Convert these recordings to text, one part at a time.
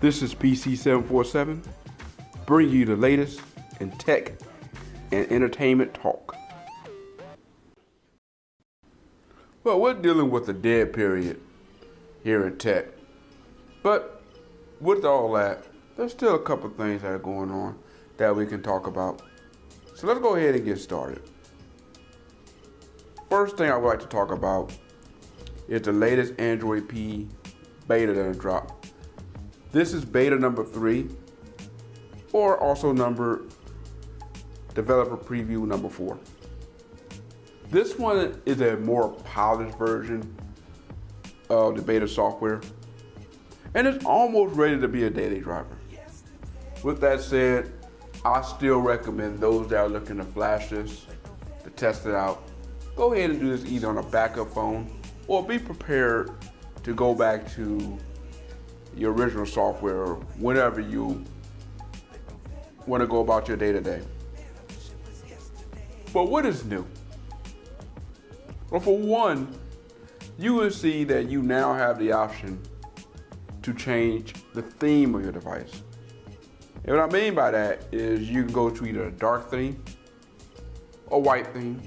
This is PC747, bringing you the latest in tech and entertainment talk. Well, we're dealing with a dead period here in tech. But with all that, there's still a couple things that are going on that we can talk about. So let's go ahead and get started. First thing I would like to talk about is the latest Android P beta that dropped. This is beta number 3, or also numbered developer preview number 4. This one is a more polished version of the beta software, and it's almost ready to be a daily driver. With that said, I still recommend those that are looking to flash this, to test it out, go ahead and do this either on a backup phone or be prepared to go back to your original software whenever you want to go about your day-to-day. But what is new? Well, for one, you will see that you now have the option to change the theme of your device. And what I mean by that is you can go to either a dark theme, a white theme,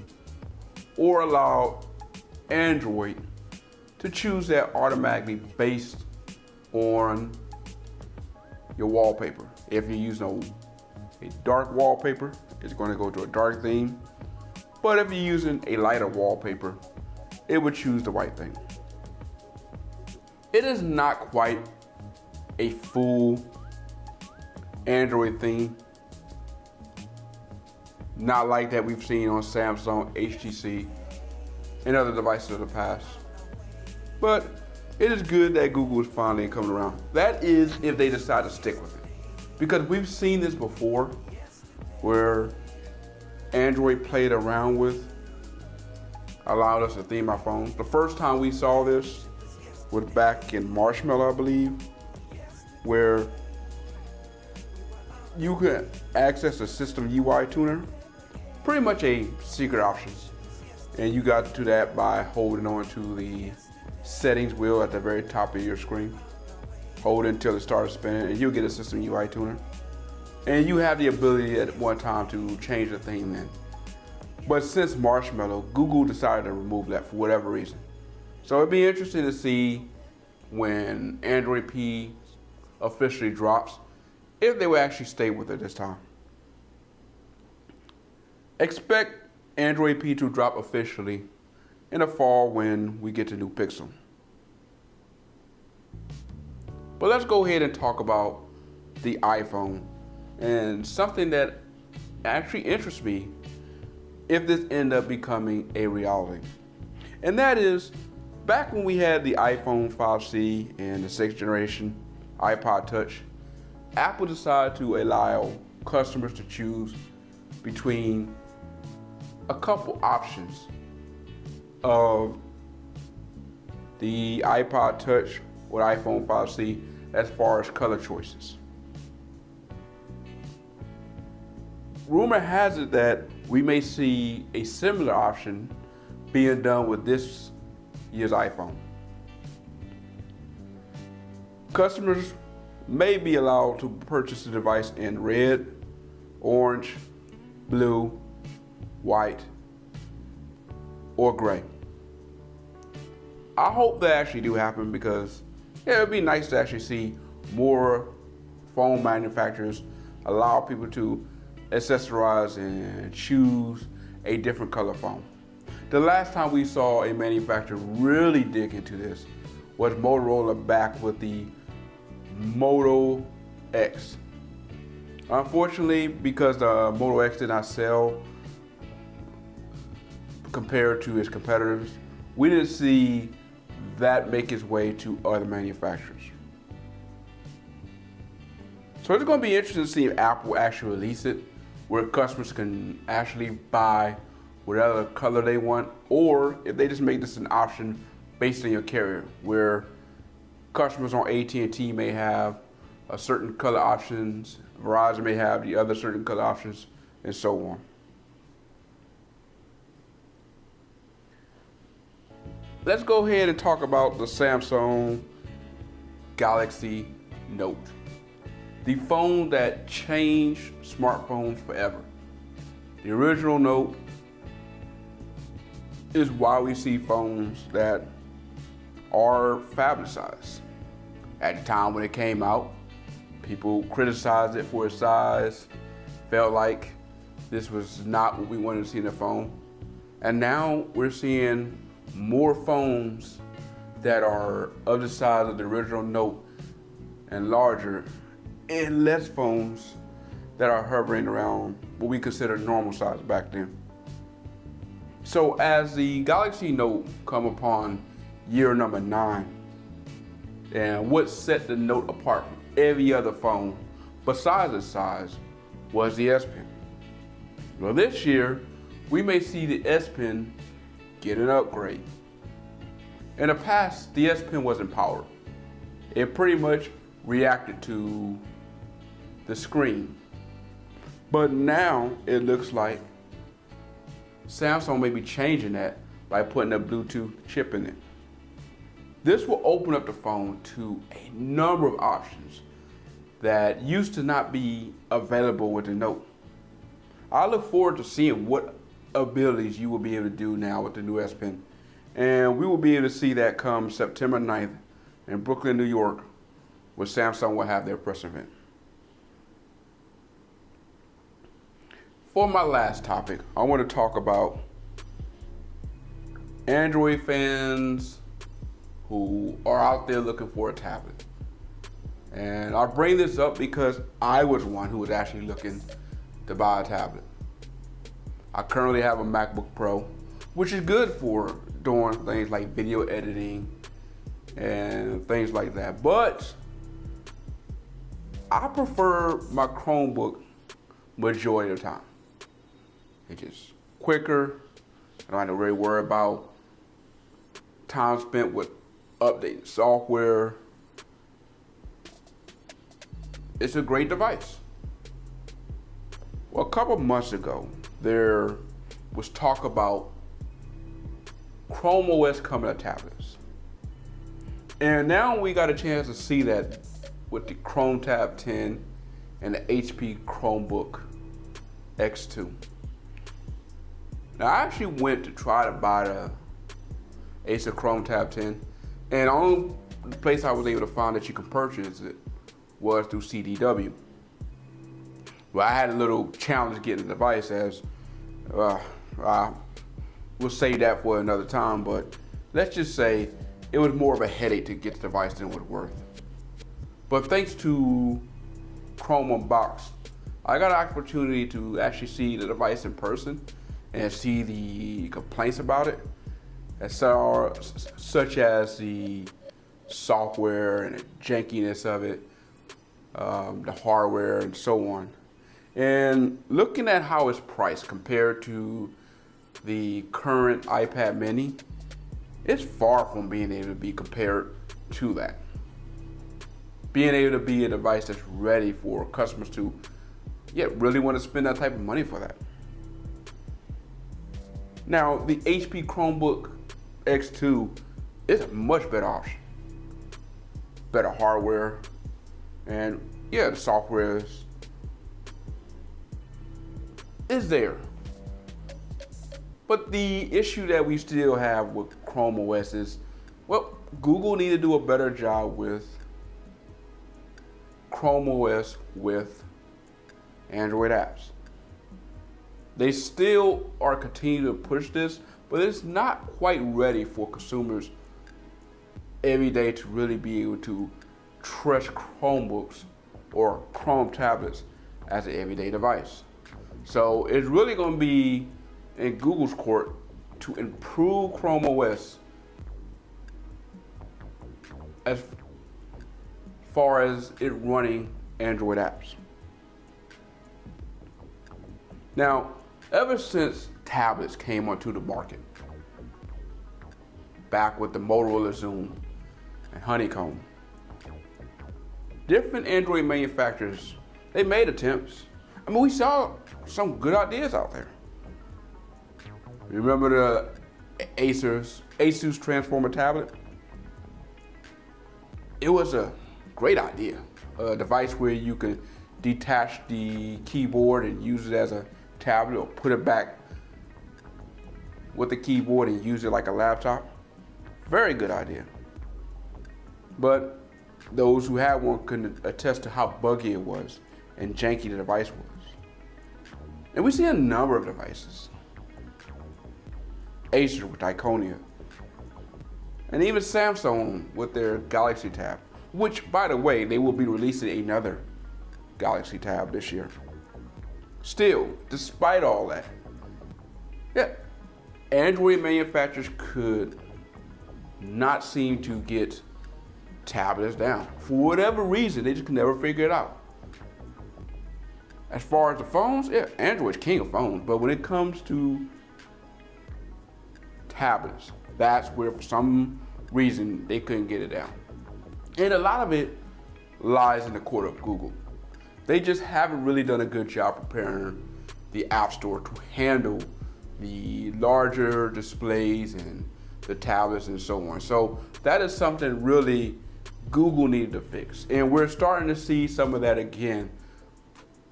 or allow Android to choose that automatically based on your wallpaper. If you're using a dark wallpaper, it's going to go to a dark theme. But if you're using a lighter wallpaper, it would choose the white theme. It is not quite a full Android theme. Not like that we've seen on Samsung, HTC, and other devices of the past. But it is good that Google is finally coming around. That is if they decide to stick with it. Because we've seen this before where Android played around with, allowed us to theme our phones. The first time we saw this was back in Marshmallow, I believe, where you could access the system UI tuner, pretty much a secret option. And you got to that by holding on to the settings wheel at the very top of your screen. Hold it until it starts spinning and you'll get a system UI tuner. And you have the ability at one time to change the theme in. But since Marshmallow, Google decided to remove that for whatever reason. So it'd be interesting to see when Android P officially drops, if they will actually stay with it this time. Expect Android P to drop officially in the fall when we get the new Pixel. But let's go ahead and talk about the iPhone and something that actually interests me if this ends up becoming a reality. And that is, back when we had the iPhone 5C and the 6th generation iPod Touch, Apple decided to allow customers to choose between a couple options of the iPod Touch or iPhone 5C as far as color choices. Rumor has it that we may see a similar option being done with this year's iPhone. Customers may be allowed to purchase the device in red, orange, blue, white, or gray. I hope that actually do happen because it would be nice to actually see more phone manufacturers allow people to accessorize and choose a different color phone. The last time we saw a manufacturer really dig into this was Motorola back with the Moto X. Unfortunately, because the Moto X did not sell compared to its competitors, we didn't see that make its way to other manufacturers. So it's going to be interesting to see if Apple actually release it where customers can actually buy whatever color they want, or if they just make this an option based on your carrier, where customers on at&t may have a certain color options, Verizon may have the other certain color options, and so on. Let's go ahead and talk about the Samsung Galaxy Note. the phone that changed smartphones forever. The original Note is why we see phones that are phablet size. At the time when it came out, people criticized it for its size, felt like this was not what we wanted to see in a phone. And now we're seeing more phones that are of the size of the original Note and larger, and less phones that are hovering around what we considered normal size back then. So as the Galaxy Note come upon year number 9, and what set the Note apart from every other phone besides its size was the S Pen. Well, this year, we may see the S Pen get an upgrade. In the past, the S Pen wasn't powered. It pretty much reacted to the screen. But now it looks like Samsung may be changing that by putting a Bluetooth chip in it. This will open up the phone to a number of options that used to not be available with the Note. I look forward to seeing what abilities you will be able to do now with the new S Pen. And we will be able to see that come September 9th in Brooklyn, New York, where Samsung will have their press event. For my last topic, I want to talk about Android fans who are out there looking for a tablet. And I bring this up because I was one who was actually looking to buy a tablet. I currently have a MacBook Pro, which is good for doing things like video editing and things like that. But I prefer my Chromebook majority of the time. It's just quicker. I don't have to really worry about time spent with updating software. It's a great device. Well, a couple months ago, there was talk about Chrome OS coming to tablets. And now we got a chance to see that with the Chrome Tab 10 and the HP Chromebook X2. Now, I actually went to try to buy the Acer Chrome Tab 10, and the only place I was able to find that you can purchase it was through CDW. Well, I had a little challenge getting the device, as we'll save that for another time, but let's just say it was more of a headache to get the device than it was worth. But thanks to Chrome Unboxed, I got an opportunity to actually see the device in person and see the complaints about it, such as the software and the jankiness of it, the hardware and so on. And looking at how it's priced compared to the current iPad mini, it's far from being able to be compared to that. Being able to be a device that's ready for customers to really want to spend that type of money for that. Now, the HP Chromebook X2 is a much better option. Better hardware, and the software is there. But the issue that we still have with Chrome OS is, well, Google need to do a better job with Chrome OS with Android apps. They still are continuing to push this, but it's not quite ready for consumers every day to really be able to trust Chromebooks or Chrome tablets as an everyday device. So it's really going to be in Google's court to improve Chrome OS as far as it running Android apps. Now, ever since tablets came onto the market, back with the Motorola Zoom and Honeycomb, different Android manufacturers, they made attempts. I mean, we saw some good ideas out there. Remember the Asus Transformer tablet? It was a great idea. a device where you can detach the keyboard and use it as a tablet, or put it back with the keyboard and use it like a laptop. Very good idea. But those who had one can attest to how buggy it was and janky the device was. And we see a number of devices. Acer with Iconia, and even Samsung with their Galaxy Tab, which, by the way, they will be releasing another Galaxy Tab this year. Still, despite all that, yeah, Android manufacturers could not seem to get tablets down. For whatever reason, they just can never figure it out. As far as the phones, yeah, Android's king of phones, but when it comes to tablets, that's where for some reason they couldn't get it down. And a lot of it lies in the court of Google. They just haven't really done a good job preparing the App Store to handle the larger displays and the tablets and so on. So that is something really Google needed to fix. And we're starting to see some of that again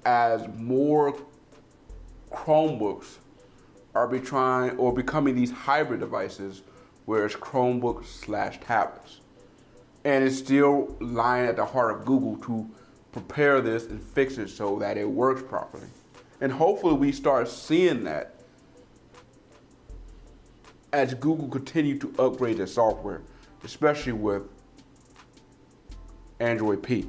as more Chromebooks are becoming these hybrid devices, where it's Chromebooks/tablets. And it's still lying at the heart of Google to prepare this and fix it so that it works properly. And hopefully we start seeing that as Google continue to upgrade their software, especially with Android P.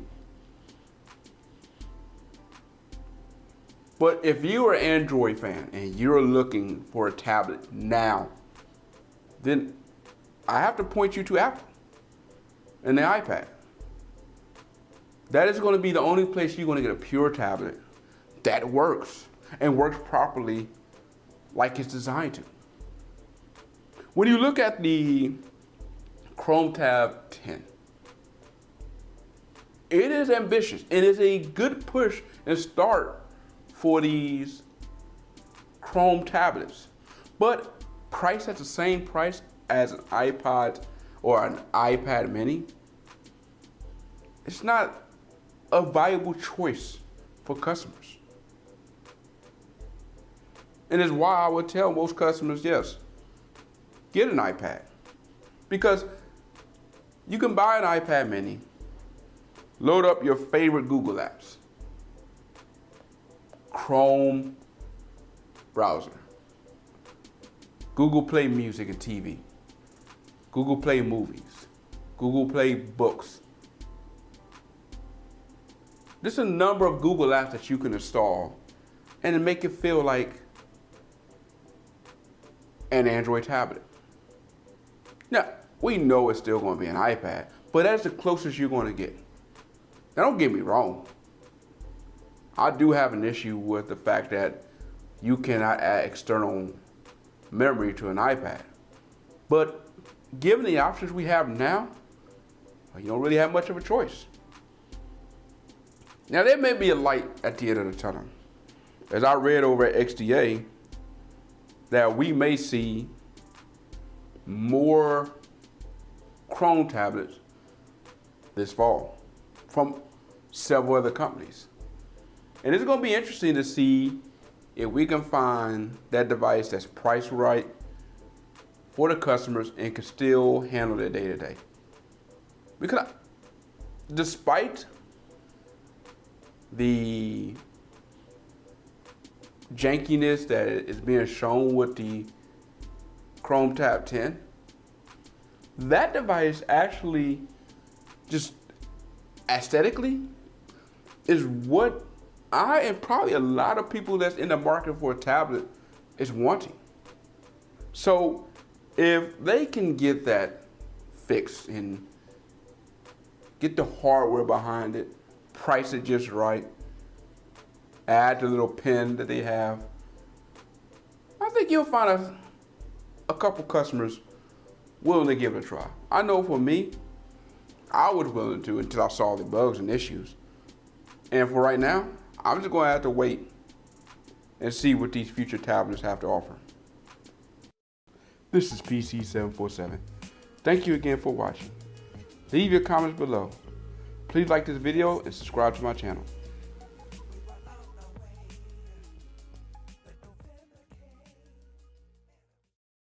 But if you're an Android fan and you're looking for a tablet now, then I have to point you to Apple and the iPad. That is going to be the only place you're going to get a pure tablet that works and works properly like it's designed to. When you look at the Chrome Tab 10, it is ambitious. It is a good push and start for these Chrome tablets, but priced at the same price as an iPod or an iPad mini, it's not a viable choice for customers. And it's why I would tell most customers, yes, get an iPad. Because you can buy an iPad mini, load up your favorite Google apps, Chrome browser, Google Play Music and TV, Google Play Movies, Google Play Books. There's a number of Google apps that you can install and make it feel like an Android tablet. Now, we know it's still going to be an iPad, but that's the closest you're going to get. Now, don't get me wrong. I do have an issue with the fact that you cannot add external memory to an iPad. But given the options we have now, you don't really have much of a choice. Now, there may be a light at the end of the tunnel. As I read over at XDA, that we may see more Chrome tablets this fall from several other companies. And it's going to be interesting to see if we can find that device that's priced right for the customers and can still handle their day-to-day. Because despite the jankiness that is being shown with the Chrome Tab 10, that device actually just aesthetically is what I and probably a lot of people that's in the market for a tablet is wanting. So if they can get that fixed and get the hardware behind it, price it just right, add the little pen that they have, I think you'll find a couple customers willing to give it a try. I know for me, I was willing to until I saw the bugs and issues. And for right now, I'm just going to have to wait and see what these future tablets have to offer. This is PC747. Thank you again for watching. Leave your comments below. Please Please like this video and subscribe to my channel.